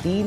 3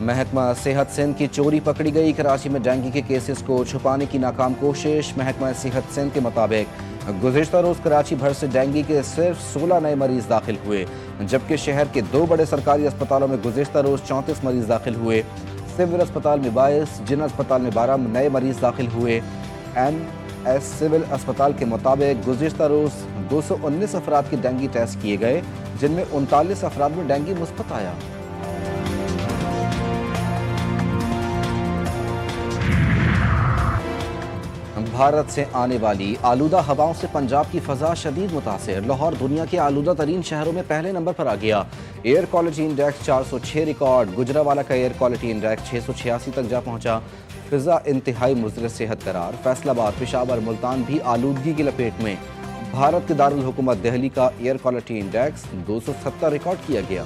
محکمہ صحت سندھ کی چوری پکڑی گئی، کراچی میں ڈینگی کے کیسز کو چھپانے کی ناکام کوشش۔ محکمہ صحت سندھ کے مطابق گزشتہ روز کراچی بھر سے ڈینگی کے صرف 16 نئے مریض داخل ہوئے، جبکہ شہر کے 2 بڑے سرکاری اسپتالوں میں گزشتہ روز 34 مریض داخل ہوئے۔ سول اسپتال میں 22، جنا اسپتال میں 12 نئے مریض داخل ہوئے۔ این ایس سول اسپتال کے مطابق گزشتہ روز 219 افراد کے ڈینگی ٹیسٹ کیے گئے، جن میں 39 افراد میں ڈینگی مثبت آیا۔ بھارت سے آنے والی آلودہ ہواؤں سے پنجاب کی فضا شدید متاثر، لاہور دنیا کے آلودہ ترین شہروں میں پہلے نمبر پر آ گیا۔ Air quality index 406 record, Gujranwala کا ایئر کوالٹی انڈیکس 686 تک جا پہنچا۔ فضا انتہائی مضر صحت قرار، فیصل آباد، پشاور، ملتان بھی آلودگی کی لپیٹ میں۔ بھارت کے دارالحکومت دہلی کا ایئر کوالٹی انڈیکس 270 ریکارڈ کیا گیا۔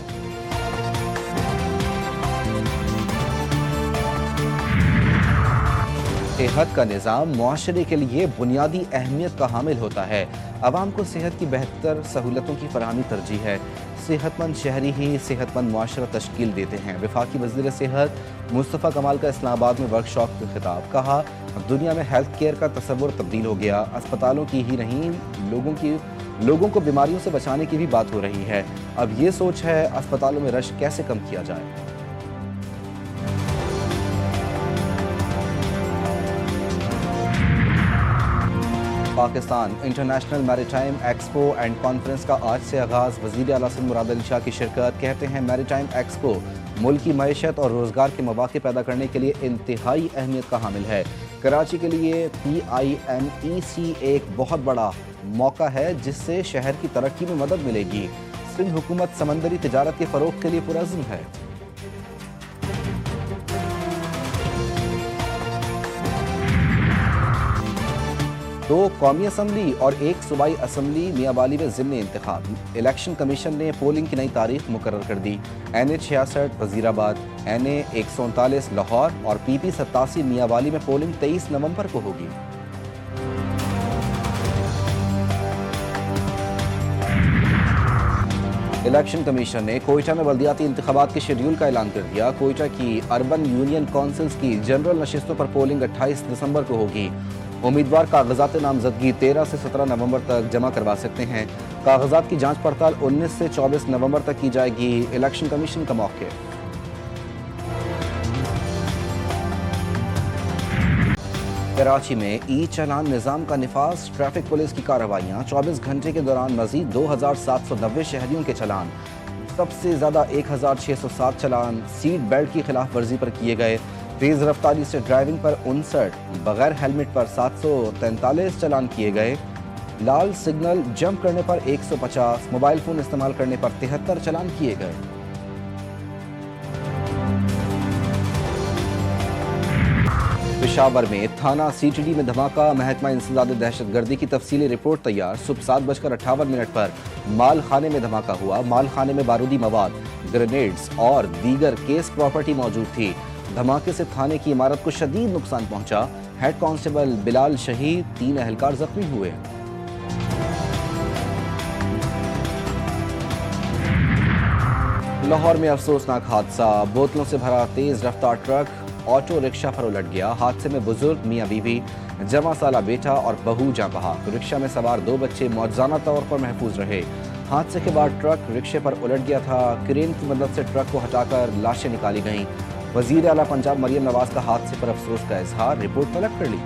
صحت کا نظام معاشرے کے لیے بنیادی اہمیت کا حامل ہوتا ہے۔ عوام کو صحت کی بہتر سہولتوں کی فراہمی ترجیح ہے۔ صحت مند شہری ہی صحت مند معاشرہ تشکیل دیتے ہیں۔ وفاقی وزیر صحت مصطفیٰ کمال کا اسلام آباد میں ورکشاپ میں خطاب، کہا دنیا میں ہیلتھ کیئر کا تصور تبدیل ہو گیا، اسپتالوں کی ہی نہیں لوگوں کو بیماریوں سے بچانے کی بھی بات ہو رہی ہے۔ اب یہ سوچ ہے اسپتالوں میں رش کیسے کم کیا جائے۔ Pakistan international maritime expo and conference کا آج سے آغاز، وزیر اعلیٰ سندھ مراد علی شاہ کی شرکت۔ کہتے ہیں میریٹائم ایکسپو ملکی معیشت اور روزگار کے مواقع پیدا کرنے کے لیے انتہائی اہمیت کا حامل ہے۔ کراچی کے لیے PIMEC ایک بہت بڑا موقع ہے جس سے شہر کی ترقی میں مدد ملے گی۔ سندھ حکومت سمندری تجارت کے فروغ کے لیے پرعزم ہے۔ دو قومی اسمبلی اور ایک صوبائی اسمبلی میاں والی میں ضمنی انتخاب، الیکشن کمیشن نے پولنگ کی نئی تاریخ مقرر کر دی۔ NA 66 وزیر آباد، NA 139 لاہور اور PP 87 میاں والی میں پولنگ 23 نومبر کو ہوگی۔ الیکشن کمیشن نے کوئٹہ میں بلدیاتی انتخابات کے شیڈیول کا اعلان کر دیا۔ کوئٹہ کی اربن یونین کونسلز کی جنرل نشستوں پر پولنگ 28 دسمبر کو ہوگی۔ امیدوار کاغذات نامزدگی 13 سے 17 نومبر تک جمع کروا سکتے ہیں۔ کاغذات کی جانچ پڑتال 19 سے 24 نومبر تک کی جائے گی۔ الیکشن کمیشن کا موقع۔ کراچی میں ای چالان نظام کا نفاذ، ٹریفک پولیس کی کارروائیاں، 24 گھنٹے کے دوران مزید 2790 شہریوں کے چالان، سب سے زیادہ 1607 چالان سیٹ بیلٹ کی خلاف ورزی پر کیے گئے۔ تیز رفتاری سے ڈرائیونگ پر 59، بغیر ہیلمٹ پر 743 چالان کیے گئے۔ لال سگنل جمپ کرنے پر 150، موبائل فون استعمال کرنے پر 73 چالان کیے گئے۔ پشاور میں تھانہ CTD میں دھماکہ، محکمہ انسداد دہشت گردی کی تفصیلی رپورٹ تیار۔ صبح 7:58 پر مال خانے میں دھماکہ ہوا۔ مال خانے میں بارودی مواد، گرینیڈز اور دیگر کیس پراپرٹی موجود تھی۔ دھماکے سے تھانے کی عمارت کو شدید نقصان پہنچا۔ ہیڈ کانسٹیبل بلال شہید، 3 اہلکار زخمی ہوئے۔ لاہور میں افسوسناک حادثہ، بوتلوں سے بھرا تیز رفتار ٹرک آٹو رکشہ پر الٹ گیا۔ حادثے میں بزرگ میاں بیوی، جمع سالہ بیٹا اور بہو جاں بحق۔ رکشہ میں سوار 2 بچے معجزانہ طور پر محفوظ رہے۔ حادثے کے بعد ٹرک رکشے پر الٹ گیا تھا۔ کرین کی مدد سے ٹرک کو ہٹا کر لاشیں نکالی گئیں۔ وزیر اعلیٰ پنجاب مریم نواز کا حادثے پر افسوس کا اظہار، رپورٹ طلب کر لی۔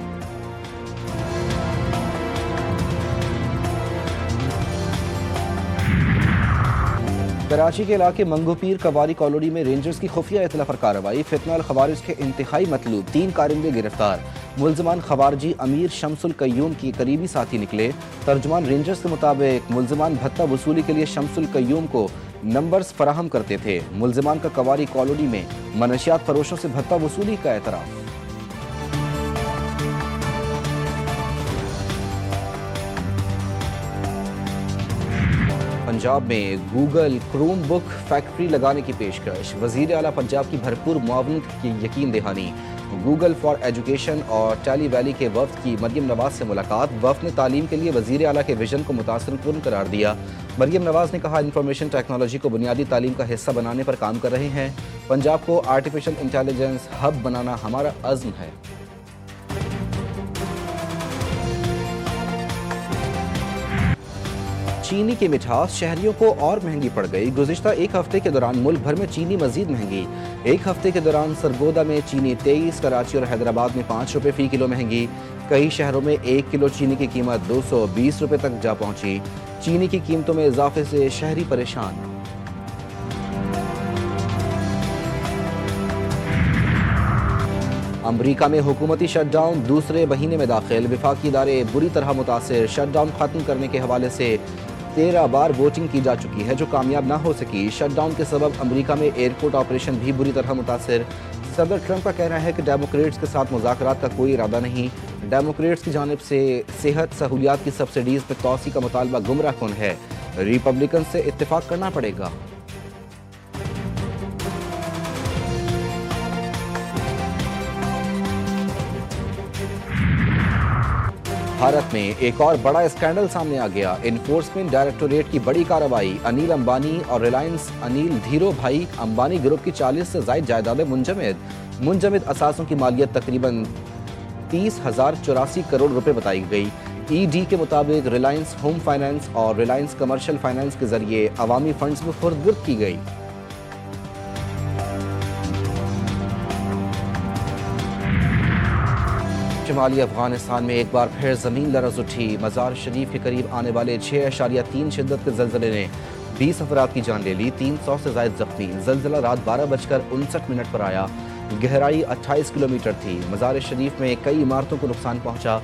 کراچی کے علاقے منگو پیر کواری کالونی میں رینجرز کی خفیہ اطلاع پر کارروائی، فتنہ الخوارج کے انتہائی مطلوب 3 کارندے گرفتار۔ ملزمان خوارجی امیر شمس القیوم کی قریبی ساتھی نکلے۔ ترجمان رینجرز کے مطابق ملزمان بھتہ وصولی کے لیے شمس القیوم کو نمبرز فراہم کرتے تھے۔ ملزمان کا کواری کالونی میں منشیات فروشوں سے بھتہ وصولی کا اعتراف۔ پنجاب میں گوگل کروم بک فیکٹری لگانے کی پیشکش، وزیر اعلیٰ پنجاب کی بھرپور معاونت کی یقین دہانی۔ گوگل فار ایجوکیشن اور ٹیلی ویلی کے وفد کی مریم نواز سے ملاقات. وفد نے تعلیم کے لیے وزیر اعلیٰ کے ویژن کو متاثر کن قرار دیا. مریم نواز نے کہا انفارمیشن ٹیکنالوجی کو بنیادی تعلیم کا حصہ بنانے پر کام کر رہے ہیں. پنجاب کو آرٹیفیشل انٹیلیجنس ہب بنانا ہمارا عزم ہے. چینی کی مٹھاس شہریوں کو اور مہنگی پڑ گئی. گزشتہ ایک ہفتے کے دوران ملک بھر میں چینی مزید مہنگی. ایک ہفتے کے دوران سرگودا میں چینی 23، کراچی اور حیدرآباد میں 5 روپے فی کلو مہنگی. کئی شہروں میں 1 کلو چینی کی قیمت 220 روپے تک جا پہنچی. چینی کی قیمتوں میں اضافے سے شہری پریشان. امریکہ میں حکومتی شٹ ڈاؤن دوسرے مہینے میں داخل. وفاقی ادارے بری طرح متاثر. شٹ ڈاؤن ختم کرنے کے حوالے سے 13 بار ووٹنگ کی جا چکی ہے جو کامیاب نہ ہو سکی. شٹ ڈاؤن کے سبب امریکہ میں ایئرپورٹ آپریشن بھی بری طرح متاثر. صدر ٹرمپ کا کہنا ہے کہ ڈیموکریٹس کے ساتھ مذاکرات کا کوئی ارادہ نہیں. ڈیموکریٹس کی جانب سے صحت سہولیات کی سبسڈیز میں توسیع کا مطالبہ گمراہ کن ہے. ریپبلکن سے اتفاق کرنا پڑے گا. بھارت میں ایک اور بڑا اسکینڈل سامنے آ گیا. انفورسمنٹ ڈائریکٹوریٹ کی بڑی کارروائی. انیل امبانی اور ریلائنس انیل دھیرو بھائی امبانی گروپ کی 40 سے زائد جائیدادیں منجمد اثاثوں کی مالیت تقریباً 30,084 کروڑ روپے بتائی گئی. ای ڈی کے مطابق ریلائنس ہوم فائنانس اور ریلائنس کمرشل فائنانس کے ذریعے عوامی فنڈز میں خرد برد کی گئی. شمالی افغانستان میں ایک بار پھر زمین لرز اٹھی. مزار شریف کے قریب آنے والے 6.3 شدت کے زلزلے نے 20 افراد کی جان لے لی. 300 سے زائد زخمی. زلزلہ رات 12:59 پر آیا. گہرائی 28 کلومیٹر تھی. مزار شریف میں کئی عمارتوں کو نقصان پہنچا.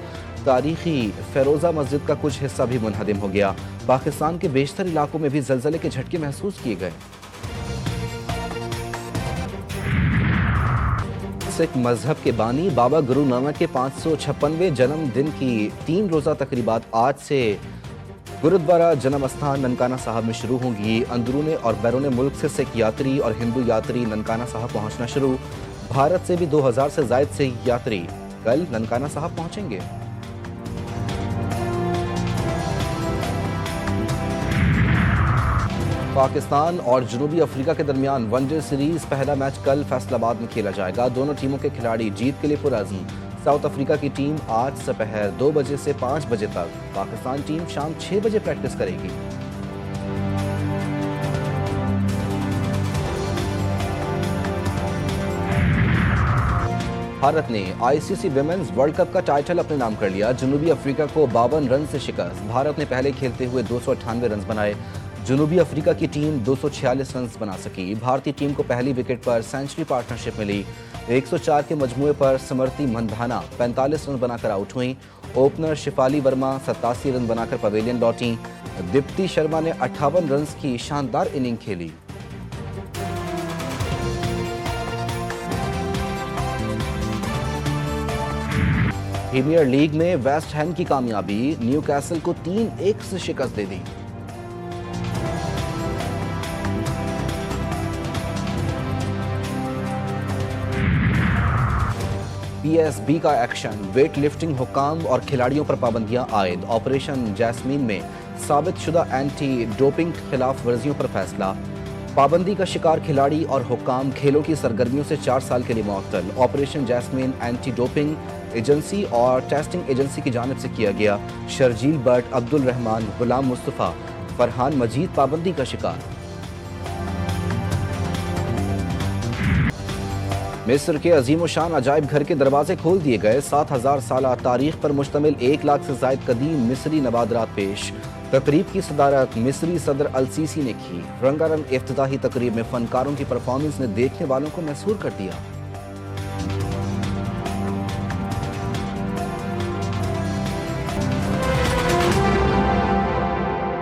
تاریخی فیروزہ مسجد کا کچھ حصہ بھی منہدم ہو گیا. پاکستان کے بیشتر علاقوں میں بھی زلزلے کے جھٹکے محسوس کیے گئے. سکھ مذہب کے بانی بابا گرو نانک کے 556ویں جنم دن کی 3 روزہ تقریبات آج سے گرودوارہ جنم استھان ننکانہ صاحب میں شروع ہوں گی. اندرون اور بیرون ملک سے سکھ یاتری اور ہندو یاتری ننکانہ صاحب پہنچنا شروع. بھارت سے بھی 2000 سے زائد سکھ یاتری کل ننکانہ صاحب پہنچیں گے. پاکستان اور جنوبی افریقہ کے درمیان ون ڈے سیریز پہلا میچ کل فیصل آباد میں کھیلا جائے گا. دونوں ٹیموں کے کھلاڑی جیت کے لیے پرعزم. ساؤتھ افریقہ کی ٹیم آج سپہر 2 بجے سے 5 بجے تک. پاکستان ٹیم شام 6 بجے پریکٹس کرے گی. بھارت نے آئی سی سی ویمنز ورلڈ کپ کا ٹائٹل اپنے نام کر لیا. جنوبی افریقہ کو 52 رن سے شکست. بھارت نے پہلے کھیلتے ہوئے 298 رنز بنائے. جنوبی افریقہ کی ٹیم 246 رنز بنا سکی. بھارتی ٹیم کو پہلی وکٹ پر سینچری پارٹنرشپ ملی. 104 کے مجموعے پر سمرتی مندھانا 45 رن بنا کر آؤٹ ہوئیں. اوپنر شفالی ورما 87 رن بنا کر پویلین لوٹیں. دیپتی شرما نے 58 رنز کی شاندار اننگ کھیلی. پریمیئر لیگ میں ویسٹ ہیم کی کامیابی. نیو کیسل کو 3-1 سے شکست دے دی. پی ایس بی کا ایکشن. ویٹ لفٹنگ حکام اور کھلاڑیوں پر پابندیاں عائد. آپریشن جیسمین میں ثابت شدہ اینٹی ڈوپنگ خلاف ورزیوں پر فیصلہ. پابندی کا شکار کھلاڑی اور حکام کھیلوں کی سرگرمیوں سے 4 سال کے لیے معطل. Operation Jasmine anti doping agency اور ٹیسٹنگ ایجنسی کی جانب سے کیا گیا. شرجیل بٹ، عبد الرحمان، غلام مصطفیٰ، فرحان مجید پابندی کا شکار. مصر کے عظیم و شان عجائب گھر کے دروازے کھول دیے گئے. 7000 سالہ تاریخ پر مشتمل 1 لاکھ سے زائد قدیم مصری نوادرات پیش. تقریب کی صدارت مصری صدر السیسی نے کی. رنگا رنگ افتتاحی تقریب میں فنکاروں کی پرفارمنس نے دیکھنے والوں کو محصور کر دیا.